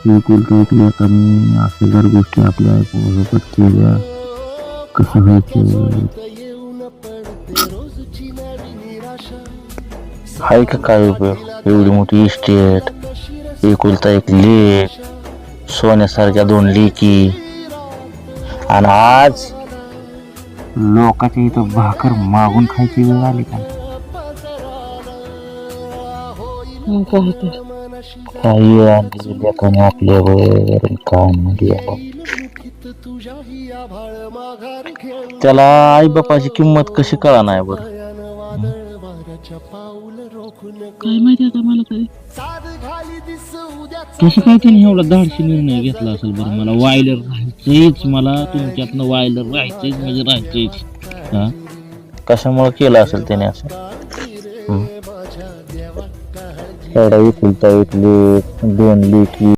एकुलता एक लेकाने अशा जर गोष्टी आपल्या सोबत केल्या कसं व्हायचं. हाय का काय उपयोग एवढी मोठी इस्टेट, एकुलता एक लेक, सोन्यासारख्या 2 लेकी, आणि आज लोकांच्या इथं भाकर मागून खायची वेळ आली का. मग काय होतं. काही आणली लेखाने आपल्यावर काय म्हणजे त्याला आई बापाची किंमत कशी कळा नाही बरं. काय माहिती आता मला काय कसं काय त्याने एवढा धाडसी निर्णय घेतला असेल बरं. मला वायलर राहायचंच, मला तुमच्यातनं वायलर राहायचंच म्हणजे राहायचंच. हा कशामुळे केलं असेल त्याने असं. एवढा एकुलता एक लेक, 2 लेकी,